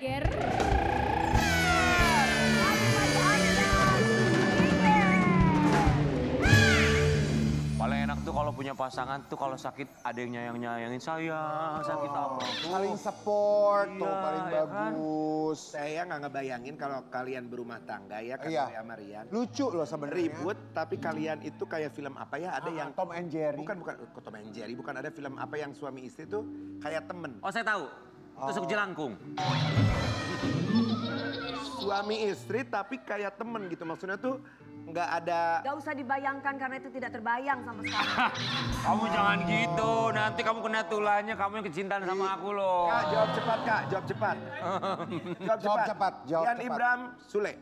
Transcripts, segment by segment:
geger. Paling enak tuh kalau punya pasangan tuh kalau sakit ada yang nyayangin sayang, sakit apa tuh. Saling support tuh Iya, paling ya kan? bagus. Saya nggak ngebayangin kalau kalian berumah tangga ya kan Iya. saya sama Rian. Lucu loh sebenarnya. Ribut tapi kalian itu kayak film apa ya ada yang Tom and Jerry. bukan kok Tom and Jerry bukan ada film apa yang suami istri tuh kayak temen. Oh saya tahu, tusuk jelangkung. Suami istri tapi kayak temen gitu maksudnya tuh nggak ada. Gak usah dibayangkan karena itu tidak terbayang sama sekali. Kamu jangan gitu, nanti kamu kena tulahnya, kamu yang kecintaan sama aku loh. Kak jawab cepat kak, jawab cepat. Jawab cepat, jawab Rian cepat. Ibram Sule.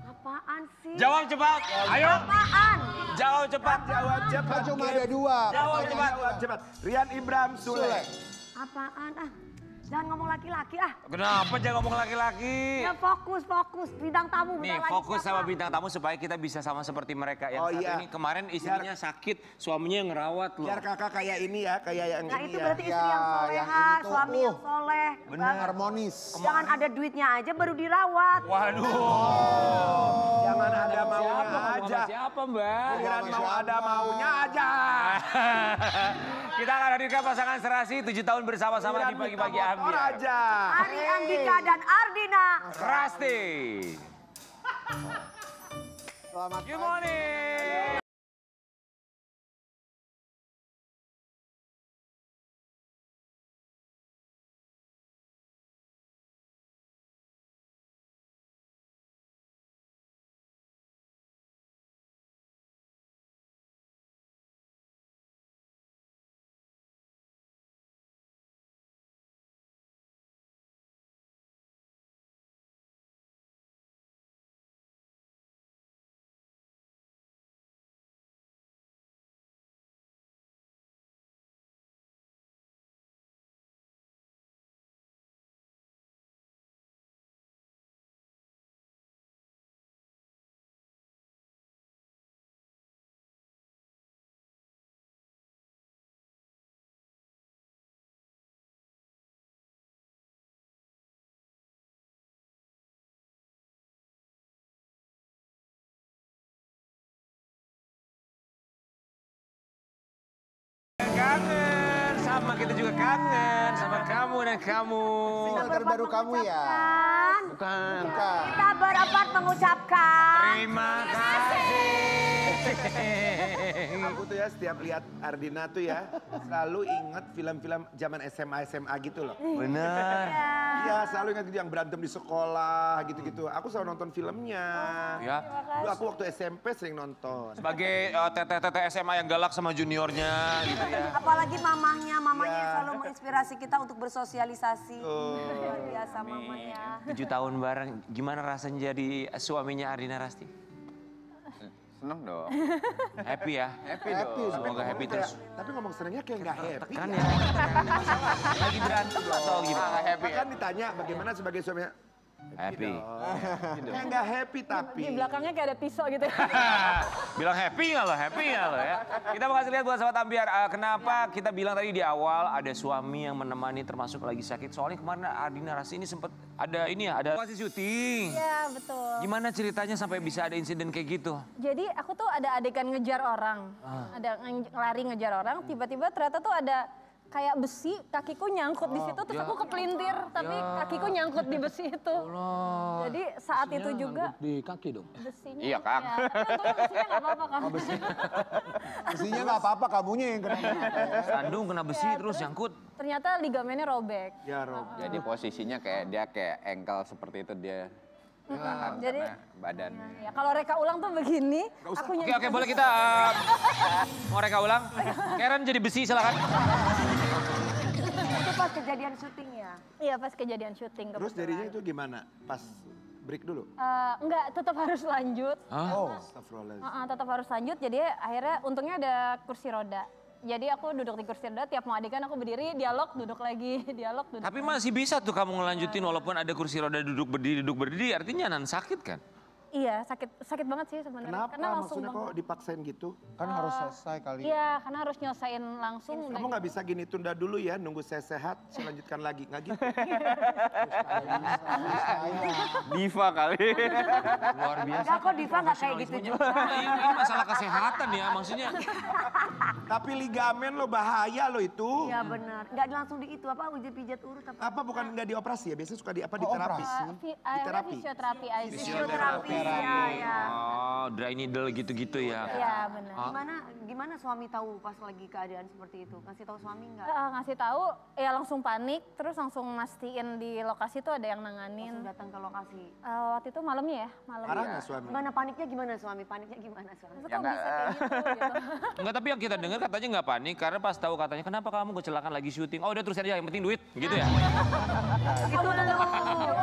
Apaan sih? Jawab cepat, ayo. Apaan? Jawab cepat. Jawab cepat. Kan cuma ada dua. Jawab Katanya cepat. Jawab cepat. Rian Ibram Sule. Apaan? Ah, jangan ngomong laki-laki ah. Kenapa jangan ngomong laki-laki? Ya fokus. Bintang tamu Nih bentar lagi fokus siapa? sama bintang tamu supaya kita bisa sama seperti mereka. Yang Oh, satu iya. ini kemarin istrinya sakit, suaminya yang ngerawat loh. Biar kakak kayak ini ya, kayak yang Nah ini itu ya. berarti istri yang Ya, soleha, yang ini tuh, suami yang soleh. Benar. Harmonis. Jangan ada duitnya aja baru dirawat. Waduh. Jangan ada maunya aja. Siapa mbak? Giliran mau ada maunya aja. Kita akan hadirkan pasangan serasi 7 tahun bersama-sama di pagi-pagi motor ambil. aja. Ari Andika dan Ardina. Rasti. Selamat Good morning. Kangen sama kita juga kangen sama kamu dan kamu. Single terbaru kamu ya? Bukan. Bukan. Kita berepat mengucapkan. Terima kasih. Aku tuh ya setiap lihat Ardina tuh ya selalu inget film-film zaman SMA gitu loh. Bener. Iya selalu ingat gitu yang berantem di sekolah gitu-gitu. Aku selalu nonton filmnya. Ya. Dulu aku waktu SMP sering nonton. Sebagai tete-tete SMA yang galak sama juniornya gitu ya. Apalagi mamahnya yang Iya. selalu menginspirasi kita untuk bersosialisasi. Luar biasa mamanya. 7 tahun bareng, gimana rasanya jadi suaminya Ardina Rasti? Seneng dong. Happy ya? Happy Happy, dong. Semoga happy terus. Tapi ngomong senengnya kayak nggak happy. Kan ya? Lagi berantem atau gimana? Happy ya? Kan ditanya bagaimana sebagai suaminya. Happy. Kayak nggak happy tapi. Di belakangnya kayak ada pisau gitu. Bilang happy nggak lo? Happy nggak lo ya? Kita mau kasih lihat buat sahabat Ambiar. Kenapa kita bilang tadi di awal ada suami yang menemani termasuk lagi sakit. Soalnya kemarin Ardina Rasti ini sempat ada ini ya, ada pasti syuting. Iya betul. Gimana ceritanya sampai bisa ada insiden kayak gitu? Jadi aku tuh ada adegan ngejar orang. Ada lari ngejar orang, tiba-tiba ternyata tuh ada kayak besi, kakiku nyangkut di situ, terus aku kepelintir, tapi kakiku nyangkut di besi itu. Jadi saat itu juga Di kaki dong. besinya. Iya, Kang. Ya, tapi untungnya besinya nggak apa-apa kan. Mestinya nggak apa-apa, kamunya yang kena. Sandung kena besi terus nyangkut. Ternyata ligamennya robek. Ya Rob. Jadi posisinya kayak dia kayak engkel seperti itu dia. Tahan Jadi- karena badan. Ya, kalau reka ulang tuh begini, aku Oke, boleh kita mau reka ulang? Karen jadi besi silakan. Itu pas kejadian syuting ya. Iya pas kejadian syuting. Terus kebetulan. jadinya itu gimana? Pas break dulu? Enggak, tetap harus lanjut. Oh. Astagfirullahaladzim. Tetap harus lanjut, jadi akhirnya untungnya ada kursi roda. Jadi aku duduk di kursi roda, tiap mau adegan aku berdiri, dialog, duduk lagi, dialog, duduk Tapi lagi. masih bisa tuh kamu ngelanjutin walaupun ada kursi roda duduk berdiri, artinya nan sakit kan? Iya, sakit banget sih sebenarnya. Kenapa? Karena langsung Maksudnya kok dipaksain gitu? Kan harus selesai kali. Iya, karena harus nyelesain langsung. Kamu nggak bisa gini, tunda dulu ya, nunggu saya sehat, saya lanjutkan lagi. Nggak gitu. Diva kali. Luar biasa. Enggak kok Diva nggak kayak gitu juga. Ini masalah kesehatan ya maksudnya. Tapi ligamen lo bahaya lo itu. Iya benar. Nggak langsung di itu apa uji pijat urut apa? Apa bukan nggak dioperasi ya? Biasanya suka di apa di Oh, terapi? operasi. terapi. Fisioterapi aja. Fisioterapi ya. Oh, dry needle gitu-gitu ya. Iya, benar. Gimana suami tahu pas lagi keadaan seperti itu? Kasih tahu suami nggak? Ngasih tahu, ya langsung panik, terus langsung mastiin di lokasi tuh ada yang nanganin. Langsung datang ke lokasi. Waktu itu malamnya ya, malam. Marah nggak suami? Gimana paniknya gimana suami? Paniknya gimana suami? Maksudnya kok bisa kayak gitu. Enggak, tapi yang kita dengar katanya nggak panik karena pas tahu katanya kenapa kamu kecelakaan lagi syuting. Oh udah terus aja yang penting duit gitu ya. Itu dulu.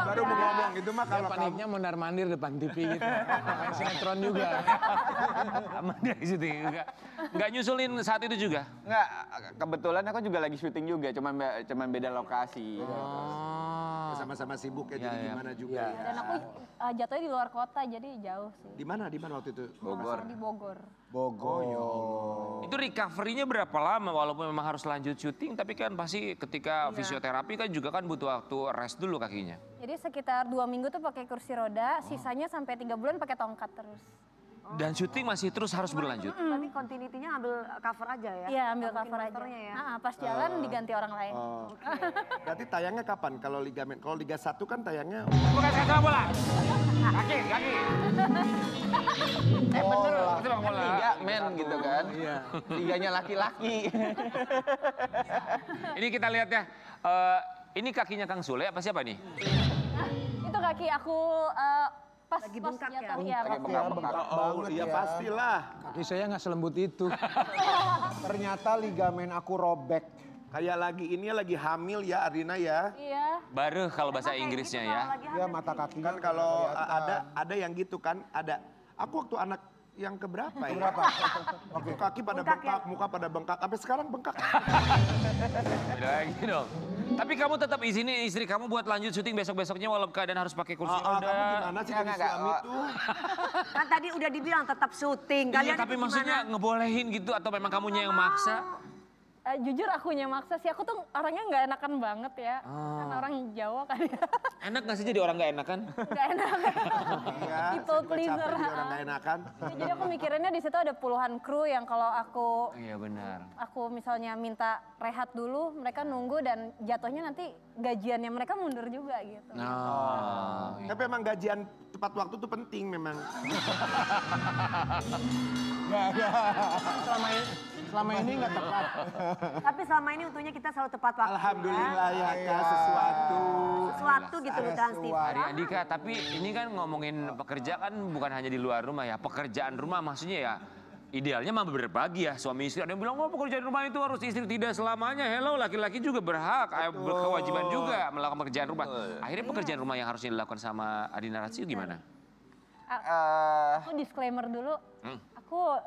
Baru mau ngomong itu mah kalau kamu Paniknya mondar-mandir depan TV gitu. Kayak sinetron juga. Aman dari syuting juga. Nggak nyusulin saat itu juga. Enggak, kebetulan aku juga lagi syuting juga, cuman beda lokasi. Oh. sama-sama sibuk ya, jadi Iya. gimana juga ya. Dan aku jatuhnya di luar kota, jadi jauh sih. Di mana waktu itu? Bogor. Di Bogor. Bogor. Itu recovery-nya berapa lama walaupun memang harus lanjut syuting tapi kan pasti ketika fisioterapi kan juga kan butuh waktu rest dulu kakinya. Jadi sekitar 2 minggu tuh pakai kursi roda, sisanya sampai 3 bulan pakai tongkat terus. Dan syuting masih terus harus berlanjut. Berarti continuity-nya ambil cover aja ya? Iya, ambil Nggak mungkin cover aja. monsternya ya? Pas jalan diganti orang lain. Oh. Berarti tayangnya kapan kalau ligamen? Kalau Liga 1 kan tayangnya Bukan sepak bola. Kaki. Bener, sepak bola. Liga men gitu kan. Iya. Liganya laki-laki. Ini kita lihat ya. Ini kakinya Kang Sule apa siapa nih? Itu kaki aku pas Lagi pas bengkak ya? jatuh. Lagi Pas bengkak-bengkak. Banget iya ya. pastilah. Kaki saya nggak selembut itu. Ternyata ligamen aku robek. Kayak lagi hamil ya Ardina ya. Iya. Baru kalau bahasa Emang kayak Inggrisnya gitu ya. kalau lagi Ya hamil mata kayak kakinya. Kan kalau kelihatan. ada yang gitu kan, ada. Aku waktu anak yang keberapa ya? Berapa? Waktu kaki pada Bengkak bengkak, ya? muka pada bengkak. Sampai sekarang bengkak. Beda lagi dong. Tapi kamu tetap izinin istri kamu buat lanjut syuting besok-besoknya walaupun keadaan harus pakai kursi roda. Kamu gimana sih jadi Enggak, suami enggak. tuh? Kan tadi udah dibilang tetap syuting. Iya, Kalian tapi itu maksudnya gimana? ngebolehin gitu atau memang kamunya yang maksa? Jujur akunya maksa sih, aku tuh orangnya nggak enakan banget ya. Kan orang Jawa kan ya. Enak gak sih jadi orang gak enakan? Nggak enak. Iya, People saya juga pleaser. capek jadi orang gak enakan. Jadi aku mikirinnya di situ ada puluhan kru yang kalau Iya benar. aku misalnya minta rehat dulu, mereka nunggu dan jatuhnya nanti gajiannya mereka mundur juga gitu. Oh. Tapi emang gajian tepat waktu tuh penting memang. Selama ini nggak tepat. Tapi selama ini untungnya kita selalu tepat waktu. Alhamdulillah ya Iya. Kak, sesuatu. Sesuatu gitu loh Trans TV. Ari Andika, tapi ini kan ngomongin pekerja kan bukan hanya di luar rumah ya. Pekerjaan rumah maksudnya ya idealnya mah berbagi ya suami istri. Ada yang bilang, oh pekerjaan rumah itu harus istri. Tidak selamanya. Hello, laki-laki juga berhak, berkewajiban juga melakukan pekerjaan rumah. Akhirnya pekerjaan rumah yang harusnya dilakukan sama Ardina Rasti gimana? Aku disclaimer dulu, aku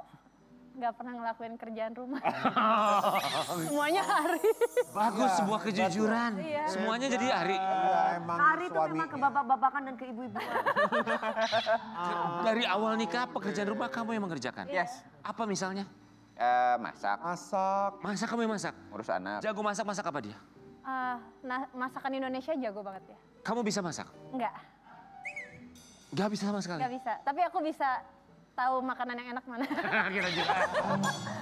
nggak pernah ngelakuin kerjaan rumah. Semuanya Ari. Bagus, sebuah kejujuran. Iya. Semuanya jadi Ari. Ya, emang Hari itu suami. memang ke bapak-bapakan dan ke ibu-ibuan. Dari awal nikah pekerjaan rumah kamu yang mengerjakan? Yes. Apa misalnya? Masak, Masak. Masak kamu yang masak? ngurus anak. Jago masak apa dia? Masakan Indonesia jago banget ya. Kamu bisa masak? Enggak, Gak bisa sama sekali? nggak bisa. Tapi aku bisa tahu makanan yang enak mana. Kita juga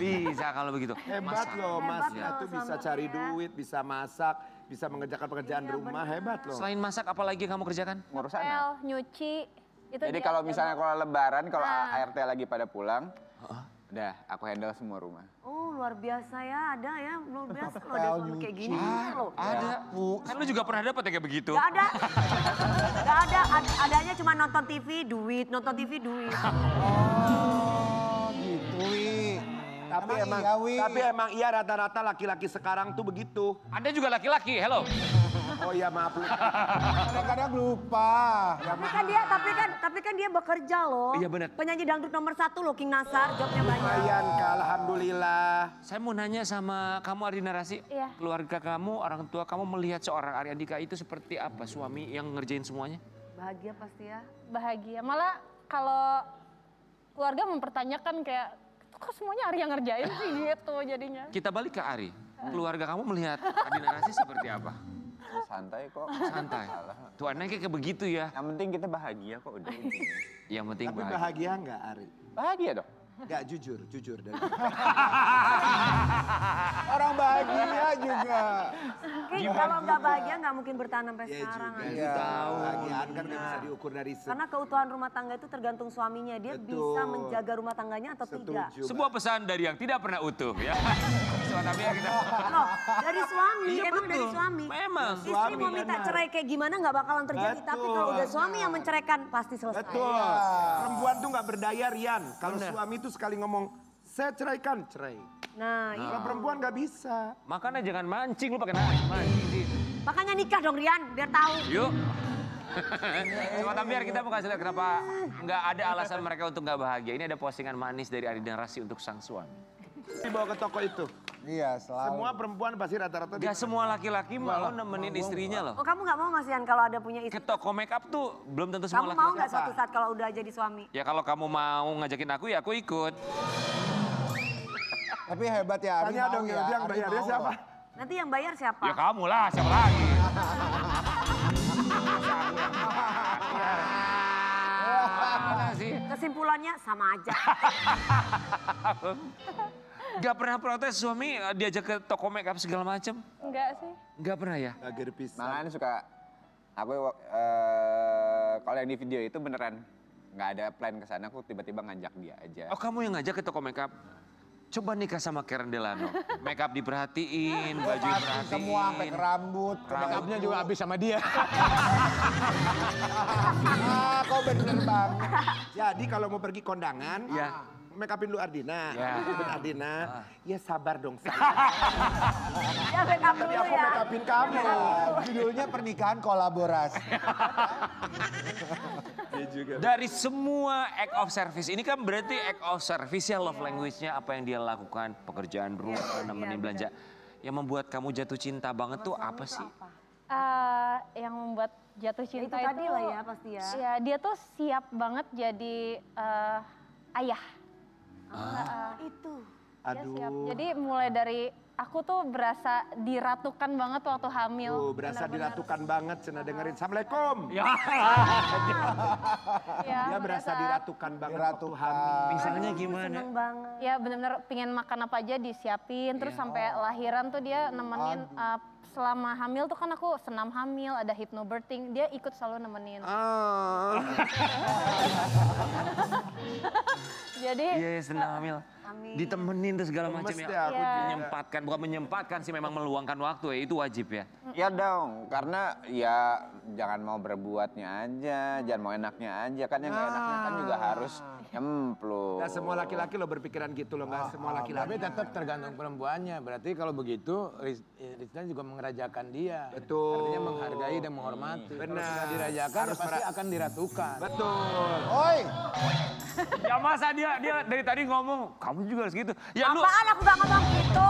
bisa kalau begitu. Hebat loh Mas, Hebat itu loh bisa suaminya cari ya. duit, bisa masak, bisa mengerjakan pekerjaan rumah, hebat loh. Selain masak apa lagi yang kamu kerjakan? Ngurus anak. Pel, nyuci. Itu Jadi dia kalau jago. misalnya kalau lebaran, kalau ART lagi pada pulang, udah aku handle semua rumah. Oh luar biasa ya, ada ya. Luar biasa loh ada suami kayak gini. loh. Ada. Kan lu juga pernah dapat ya kayak begitu? Gak ada. Gak ada. Adanya cuma nonton TV, duit. Nonton TV, duit. Oh gitu Wi. Tapi emang iya rata-rata laki-laki sekarang tuh begitu. Anda juga laki-laki, hello. Oh iya maaf lu. Kadang-kadang lupa. Tapi kan dia bekerja loh. Iya, benar. Penyanyi dangdut nomor 1 loh, King Nasar. Jobnya banyak. Lumayan Kak, alhamdulillah. Saya mau nanya sama kamu Ardina Rasti. Iya. Keluarga kamu, orang tua kamu melihat seorang Ari Andika itu seperti apa? Suami yang ngerjain semuanya? Bahagia pasti ya. Bahagia. Malah kalau keluarga mempertanyakan kayak, kok semuanya Ari yang ngerjain sih gitu jadinya. Kita balik ke Ari. Keluarga kamu melihat Ardina Rasti seperti apa? Santai kok. Santai. Tuh anaknya kayak begitu ya. Yang penting kita bahagia kok udah intinya. Yang penting Tapi bahagia. bahagia nggak Ari? Bahagia dong. Nggak jujur dari. Orang bahagia juga. Oke, kalau nggak bahagia nggak mungkin bertahan sampai Iya sekarang. juga. Andi. Tahu. Bahagiaan kan nggak bisa diukur dari Karena keutuhan rumah tangga itu tergantung suaminya. Dia Betul. bisa menjaga rumah tangganya atau tidak. Setuju. Sebuah pesan dari yang tidak pernah utuh ya. Soalnya kita. Loh, dari suami, Iya, emang dari betul. suami. Memang. Istri mau minta cerai kayak gimana nggak bakalan terjadi. Tapi kalau udah suami yang menceraikan pasti selesai. Betul. Perempuan tuh nggak berdaya Rian. Kalau suami tuh sekali ngomong, saya ceraikan, cerai. Nah, iya. Kalau perempuan nggak bisa. Makanya jangan mancing, lu pakai mancing sih. Makanya nikah dong Rian, biar tahu. Yuk. Sobat Ambiar, kita mau kasih lihat kenapa nggak ada alasan mereka untuk nggak bahagia. Ini ada postingan manis dari Ardina Rasti untuk sang suami. Dibawa ke toko itu. Iya, selalu. Semua perempuan pasti rata-rata. Gak semua laki-laki mau nemenin istrinya loh. Oh kamu nggak mau Mas Rian kalau ada punya Ke istri? toko make up tuh belum tentu Kamu semua mau laki-laki. nggak suatu saat kalau udah jadi suami? Ya kalau kamu mau ngajakin aku ya aku ikut. Tapi hebat ya, Ari Tanya mau dong ya. yang Ari bayarnya mau siapa? loh. Nanti yang bayar siapa? Ya kamu lah, siapa lagi? Mana sih? Kesimpulannya sama aja. Gak pernah protes suami diajak ke toko make up segala macam? Enggak sih. Gak pernah ya? Agar pisang. Malahan suka, aku kalau yang di video itu beneran nggak ada plan ke sana, aku tiba-tiba ngajak dia aja. Oh kamu yang ngajak ke toko make up? Coba nikah sama Karen Delano. Make up diperhatiin, baju Pasti diperhatiin. semua sampai ke rambut. Make upnya juga habis sama dia. Ah, kau bener banget. Jadi kalau mau pergi kondangan, Ya. make upin lu Ardina. Ya. Make upin Ardina. Ya sabar dong sayang. Ya backup dulu Tapi aku ya. make upin kamu. Judulnya pernikahan kolaborasi. Dari semua act of service, ini kan berarti act of service ya love language-nya apa yang dia lakukan, pekerjaan rumah, nemenin belanja. Yang membuat kamu jatuh cinta banget tuh apa sih? Yang membuat jatuh cinta itu tadi lah ya pasti ya. Ya dia tuh siap banget jadi ayah. Itu. Dia siap. Aduh. Jadi mulai dari aku tuh berasa diratukan banget waktu hamil. Tuh, berasa Benar-benar. diratukan banget, cina dengerin. Assalamualaikum. Ya. Ya, Dia berasa diratukan banget waktu Diratukan. hamil. Misalnya gimana? Seneng banget. Ya benar-benar pingin makan apa aja disiapin. Terus sampai lahiran tuh dia nemenin. Selama hamil tuh kan aku senam hamil, ada hypnobirthing. Dia ikut selalu nemenin. Ah. Jadi Iya, senang hamil. Amin. Ditemenin tuh segala macam Gemes ya. deh aku Iya. Menyempatkan, bukan menyempatkan sih, memang meluangkan waktu ya, itu wajib ya. Ya dong, karena ya jangan mau berbuatnya aja, jangan mau enaknya aja. Kan yang nggak enaknya kan juga harus nyemplung. Gak semua laki-laki lo berpikiran gitu loh, gak semua Tapi laki-laki. tetap tergantung perempuannya. Berarti kalau begitu Rizna juga mengerajakan dia. Betul. Artinya menghargai dan menghormati. Kalau Benar. sudah dirajakan Harus ya pasti akan diratukan. Betul. Oi, Ya masa dia dari tadi ngomong, kamu juga harus gitu. Ya lu, Apaan aku gak ngomong gitu?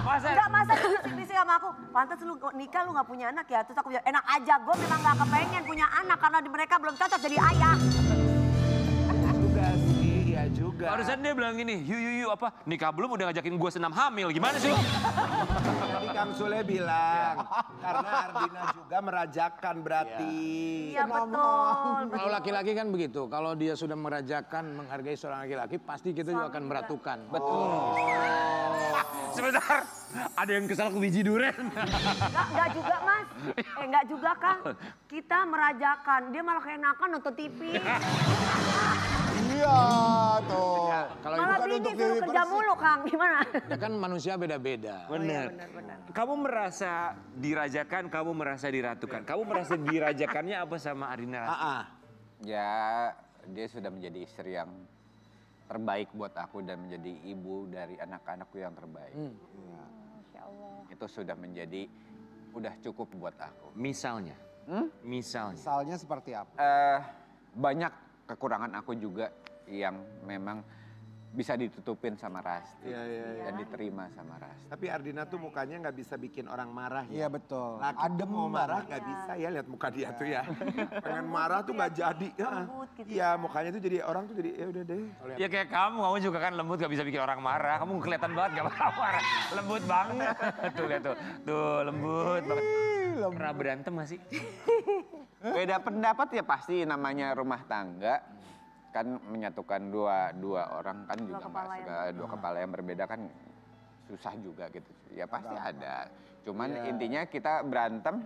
masa Enggak masa dia bisik-bisik sama aku. Pantas lu nikah lu gak punya anak ya. Terus aku bilang enak aja. Gue memang gak kepengen punya anak karena di mereka belum cocok jadi ayah. Juga sih, iya juga. barusan dia bilang gini, yuk apa, nikah belum udah ngajakin gue senam hamil, gimana sih lu? Tadi Kang Sule bilang, karena Ardina juga merajakan berarti. Iya betul. Kalau laki-laki kan begitu. Kalau dia sudah merajakan, menghargai seorang laki-laki, pasti kita juga akan meratukan. Betul. Sebentar, ada yang kesal ke biji duren. Enggak juga mas. Enggak juga Kang. Kita merajakan. Dia malah keenakan nonton TV. iya tuh. Kalau Malah bukan bini untuk suruh diri kerja bersih. mulu Kang. Gimana? ya kan manusia beda-beda. Benar. Kamu merasa dirajakan, kamu merasa diratukan. Kamu merasa dirajakannya apa sama Ardina Rasti? Ya dia sudah menjadi istri yang terbaik buat aku dan menjadi ibu dari anak-anakku yang terbaik. Masya Allah. Itu sudah menjadi, udah cukup buat aku. Misalnya, misalnya. Misalnya seperti apa? Banyak kekurangan aku juga yang memang bisa ditutupin sama Rasti Iya. dan diterima sama Rasti. Tapi Ardina tuh mukanya nggak bisa bikin orang marah Iya ya. betul. Laki Adem mau marah banget. nggak bisa ya, lihat muka dia tuh ya. Pengen marah tuh nggak jadi. Lembut gitu Iya mukanya tuh jadi orang tuh jadi ya udah deh. Ya kayak kamu juga kan lembut gak bisa bikin orang marah. Kamu kelihatan banget gak marah. Lembut banget. Tuh lihat tuh. Tuh lembut banget. Pernah berantem gak sih? Beda pendapat ya pasti, namanya rumah tangga kan menyatukan dua orang kan juga dua kepala yang berbeda kan susah juga gitu. Ya pasti ada. Cuman intinya kita berantem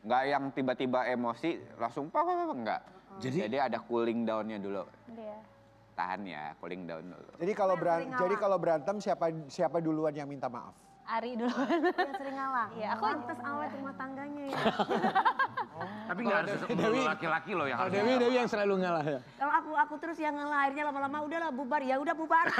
nggak yang tiba-tiba emosi langsung enggak. Jadi ada cooling down-nya dulu. Iya. Tahan ya, cooling down dulu. Jadi kalau berantem siapa duluan yang minta maaf? Ari dulu. Yang sering ngalah. Iya, aku Pantes awet rumah tangganya ya. Tapi gak harus laki-laki loh yang harus. Dewi yang selalu ngalah ya. Kalau aku terus yang ngalah, akhirnya lama-lama udahlah bubar. Ya udah bubar.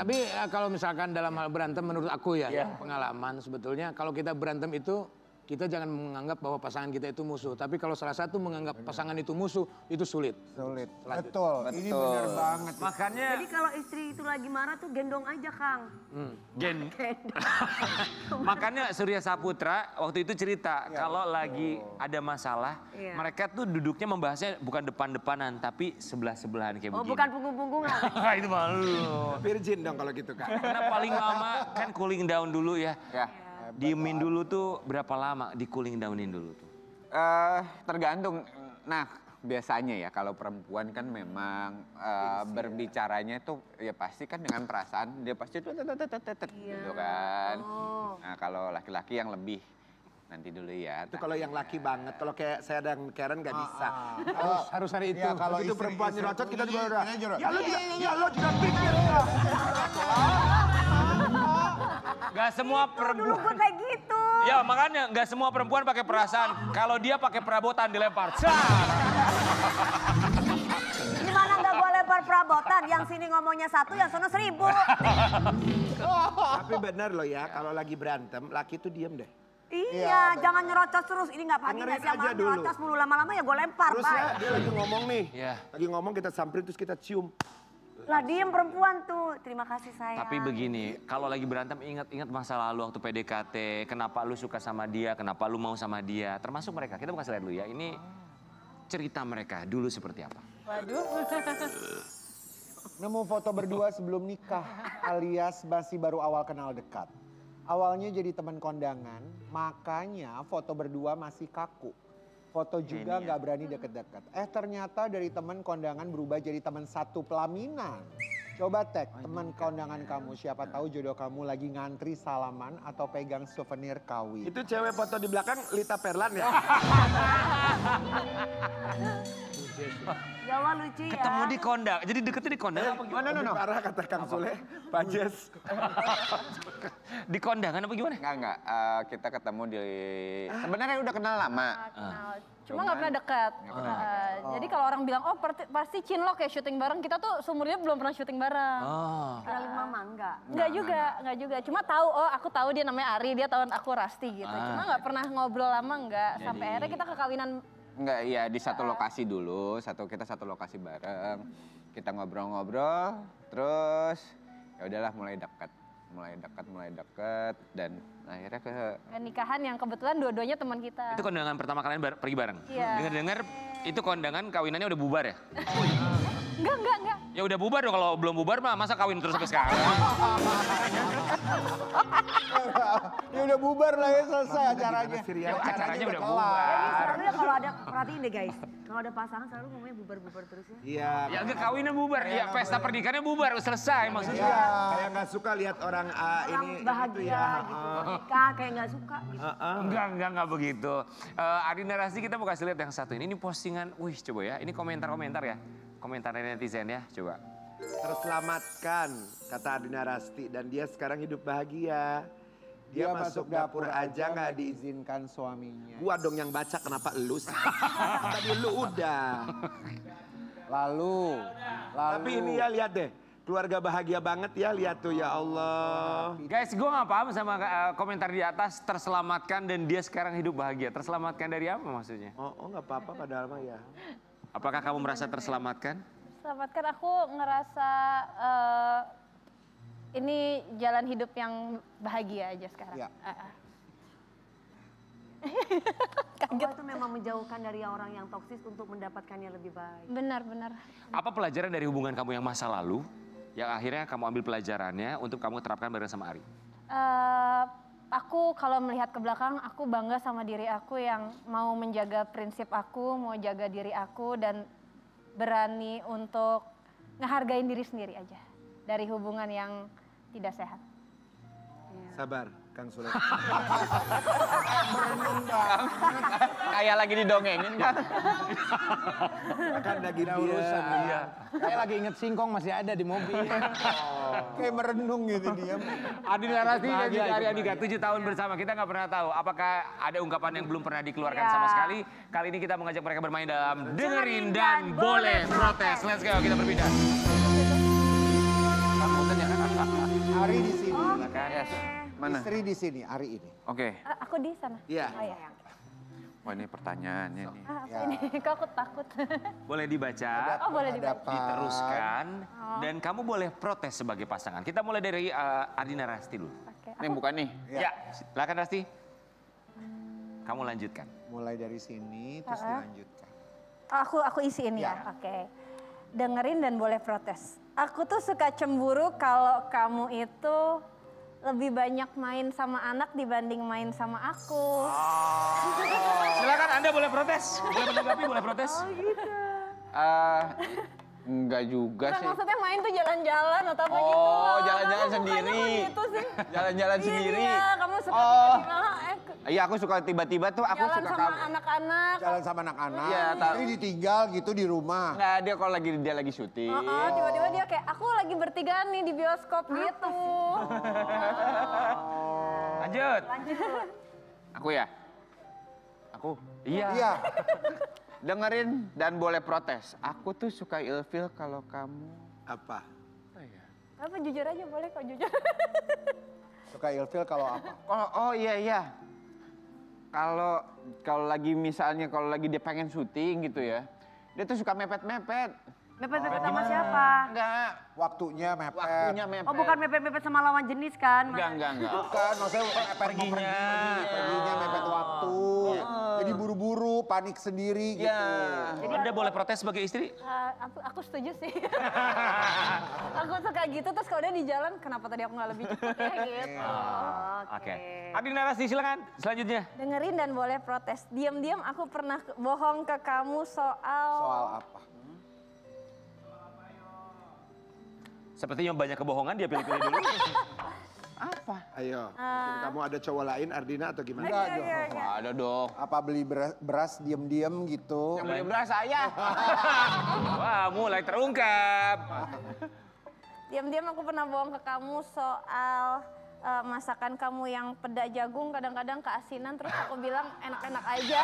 Tapi kalau misalkan dalam hal berantem menurut aku ya, pengalaman sebetulnya kalau kita berantem itu kita jangan menganggap bahwa pasangan kita itu musuh. Tapi kalau salah satu menganggap pasangan itu musuh, itu sulit. Sulit. Betul. Ini benar banget. Makanya Jadi kalau istri itu lagi marah tuh gendong aja Kang. makanya Surya Saputra waktu itu cerita kalau lagi ada masalah, mereka tuh duduknya membahasnya bukan depan-depanan tapi sebelah-sebelahan kayak Oh begini. bukan punggung-punggungan. Itu malu. Virgin dong kalau gitu Kak. Karena paling lama kan cooling down dulu ya. Ya. Diemin dulu tuh berapa lama di cooling downin dulu tuh? Tergantung. Nah, biasanya ya kalau perempuan kan memang berbicaranya itu ya pasti kan dengan perasaan, dia pasti gitu kan. Nah, kalau laki-laki yang lebih nanti dulu ya. Itu kalau yang laki banget. Kalau kayak saya dan Karen nggak bisa. Harus hari itu. Ya, kalau Begitu istri- perempuan istri- nyerocot kita juga udah. Ini juga. Ya lo juga pikir. Gak semua Dulu perempuan. gue kayak gitu. Ya makanya gak semua perempuan pakai perasaan. Kalau dia pakai perabotan dilempar. Gimana nggak gue lempar perabotan? Yang sini ngomongnya 1, yang sono 1000. Tapi benar loh ya, kalau lagi berantem, laki tuh diem deh. Iya, jangan nyerocos terus. Ini nggak pagi Dengerin nggak siang aja malam dulu. nyerocos mulu. Lama-lama ya gue lempar, Terus bye. ya, dia lagi ngomong nih. Iya. Lagi ngomong kita samperin terus kita cium. Lah diem perempuan tuh. Terima kasih sayang. Tapi begini, kalau lagi berantem ingat-ingat masa lalu waktu PDKT. Kenapa lu suka sama dia, kenapa lu mau sama dia. Termasuk mereka, kita bukan lihat dulu ya. Ini cerita mereka dulu seperti apa. Nemu foto berdua sebelum nikah alias masih baru awal kenal dekat. Awalnya jadi teman kondangan, makanya foto berdua masih kaku. Foto juga nggak berani deket-deket. Ternyata dari teman kondangan berubah jadi teman satu pelaminan. Coba tag teman kondangan kamu, siapa tahu jodoh kamu lagi ngantri salaman atau pegang souvenir kawin. Itu cewek foto di belakang Lita Perlan ya. Jawa lucu ya. Ketemu di kondang, jadi deketnya di kondang apa gimana? Lebih parah kata Kang Sule, Pak Jes. Di kondangan apa gimana? Enggak. Kita ketemu di sebenarnya udah kenal lama. Kenal. Cuma nggak pernah dekat. Jadi kalau orang bilang, oh pasti cinlok ya syuting bareng, kita tuh seumurnya belum pernah syuting bareng. Oh. Kenalin mama enggak? Enggak juga. Cuma tahu, oh aku tahu dia namanya Ari, dia tahu aku Rasti gitu. Cuma nggak pernah ngobrol lama enggak. Sampai akhirnya kita ke kawinan. Enggak, iya di satu lokasi dulu, kita satu lokasi bareng. Kita ngobrol-ngobrol, terus ya udahlah mulai dekat dan akhirnya ke Nikahan yang kebetulan dua-duanya teman kita. Itu kondangan pertama kalian pergi bareng? Iya. Dengar-dengar itu kondangan kawinannya udah bubar ya? Enggak. Ya udah bubar dong, kalau belum bubar mah masa kawin terus sampai sekarang? Ya udah bubar lah ya, selesai acaranya. Ya, acaranya udah kelar. bubar. Selalu ya kalau ada, perhatiin deh guys. Kalau ada pasangan selalu ngomongnya bubar-bubar terus ya. Iya. Ya enggak kawinnya bubar, ya pesta pernikahannya bubar, selesai maksudnya. Kayak nggak suka lihat orang Orang ini bahagia gitu. Nikah kayak nggak suka gitu. Enggak begitu. Adi Narasi kita mau kasih lihat yang satu ini postingan, wih coba ya, ini komentar-komentar ya. Komentar netizen ya, coba. Terselamatkan, kata Ardina Rasti. Dan dia sekarang hidup bahagia. Dia masuk dapur aja nggak diizinkan suaminya. Gua dong yang baca, kenapa elu sih? Tadi lu udah. Lalu. Tapi ini ya lihat deh. Keluarga bahagia banget ya, lihat tuh ya Allah. Guys, gue gak paham sama komentar di atas, terselamatkan dan dia sekarang hidup bahagia. Terselamatkan dari apa maksudnya? Oh nggak apa-apa padahal mah ya. Apakah kamu merasa terselamatkan? Selamatkan aku ngerasa ini jalan hidup yang bahagia aja sekarang. Iya. Allah itu memang menjauhkan dari orang yang toksis untuk mendapatkan yang lebih baik. Benar-benar. Apa pelajaran dari hubungan kamu yang masa lalu yang akhirnya kamu ambil pelajarannya untuk kamu terapkan bareng sama Ari? Aku kalau melihat ke belakang, aku bangga sama diri aku yang mau menjaga prinsip aku, mau jaga diri aku dan berani untuk ngehargain diri sendiri aja dari hubungan yang tidak sehat. Sabar, Kang Sule. Kayak lagi didongengin kan? Kan lagi Udah urusan. dia. Iya. Saya lagi inget singkong masih ada di mobil. Kayak merenung gitu dia. Adi Narasti dan Bahagia juga itu, Ari Andika, 7 tahun bersama. Kita nggak pernah tahu apakah ada ungkapan yang belum pernah dikeluarkan sama sekali. Kali ini kita mengajak mereka bermain dalam Dengerin dan Boleh Protes. Let's go, kita berpindah. Ari di sini. Mana? Istri di sini, Ari ini. Oke. Aku di sana. Iya. Oh, ya. Wah ini pertanyaannya nih. Apa ini? Kok aku takut. Boleh dibaca, Oh, boleh dibaca. diteruskan, dan kamu boleh protes sebagai pasangan. Kita mulai dari Adi Narasti dulu. Oke. Ini bukan nih. Ya, silakan Rasti. Kamu lanjutkan. Mulai dari sini, terus dilanjutkan. Aku isiin ya. Oke. Dengerin dan boleh protes. Aku tuh suka cemburu kalau kamu itu lebih banyak main sama anak dibanding main sama aku. Silakan Anda boleh protes. Boleh menanggapi, boleh protes. Enggak juga Bukan sih. maksudnya main tuh jalan-jalan atau apa gitu. Oh, loh. jalan-jalan Kamu sukanya sendiri. begitu sih. Jalan-jalan Iya, sendiri. Iya, kamu suka Oh. tiba-tiba Iya aku suka tiba-tiba tuh aku jalan suka sama kamu. anak-anak. Jalan sama anak-anak, Iya, tahu. istri ditinggal gitu di rumah. Enggak, dia kalau dia lagi syuting. Oh, tiba-tiba dia kayak aku lagi bertiga nih di bioskop gitu. Lanjut. Aku ya? Aku? Iya. Iya, Dengerin dan boleh protes. Aku tuh suka ilfil kalau kamu... Apa? Apa jujur aja boleh kok jujur. suka ilfil kalau apa? Oh iya. Kalau lagi misalnya kalau lagi dia pengen syuting gitu ya. Dia tuh suka mepet-mepet. Mepet-mepet sama siapa? Enggak. Waktunya mepet. Waktunya mepet. Oh bukan mepet-mepet sama lawan jenis kan? Enggak. Bukan, maksudnya mepet Perginya. perginya mepet waktu. Jadi buru-buru, panik sendiri gitu. Iya. Anda boleh protes sebagai istri? Aku setuju sih. Aku suka gitu terus kalau dia di jalan kenapa tadi aku nggak lebih cepat ya gitu. Oke. Adi Narasti silakan. Selanjutnya. Dengerin dan boleh protes. Diam-diam aku pernah bohong ke kamu soal Soal apa? Sepertinya banyak kebohongan, dia pilih-pilih dulu. Apa? Ayo, mungkin kamu ada cowok lain Ardina atau gimana? Enggak dong. Ada dong. Apa beli beras diem-diem gitu? Yang beli beras saya. Wah, mulai terungkap. Diam-diam aku pernah bohong ke kamu soal masakan kamu yang peda jagung kadang-kadang keasinan terus aku bilang enak-enak aja.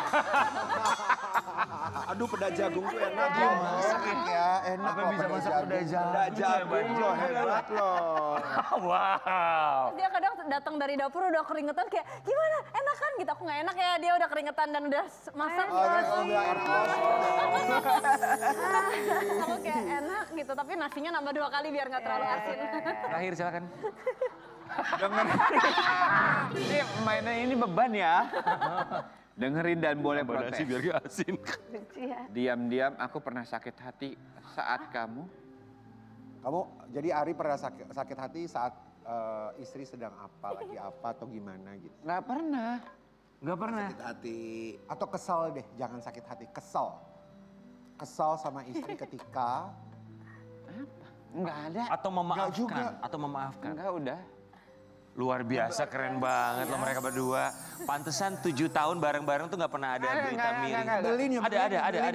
Aduh, peda jagung tuh enak. Enak ya, enak Apa kok bisa peda masak jagung. peda jagung? Peda jagung loh, hebat loh. Wow. Dia kadang datang dari dapur udah keringetan kayak gimana enak kan gitu aku nggak enak ya dia udah keringetan dan udah masak. Oh, dia kalau bilang air panas. Aku kayak enak gitu tapi nasinya nambah 2 kali biar nggak terlalu asin. Terakhir silakan. Ini mainan ini beban ya. Dengerin dan boleh protes. biar gak asin. Diam-diam aku pernah sakit hati saat kamu. Kamu, jadi Ari pernah sakit hati saat istri sedang apa, lagi apa atau gimana gitu? Nggak pernah. Gak pernah. Sakit hati. Atau kesel deh, jangan sakit hati, kesel. Kesel sama istri ketika, Nggak ada. Atau Nggak juga. memaafkan. Atau memaafkan. Enggak udah. Luar biasa, keren banget loh mereka berdua. Pantesan 7 tahun bareng-bareng tuh gak pernah ada berita miring. nyebelin, Ada.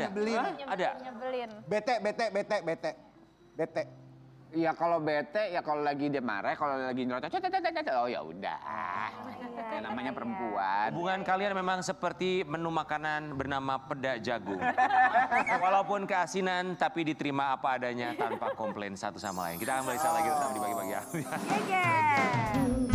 nyebelin. Ada. Nyebelin. Bete. Ya kalau bete, ya kalau lagi dia marah, kalau lagi nyerocos, oh ya udah. Ya, namanya perempuan. Hubungan kalian memang seperti menu makanan bernama peda jagung. Walaupun keasinan, tapi diterima apa adanya tanpa komplain satu sama lain. Kita akan balik lagi tetap di pagi-pagi. Yeah.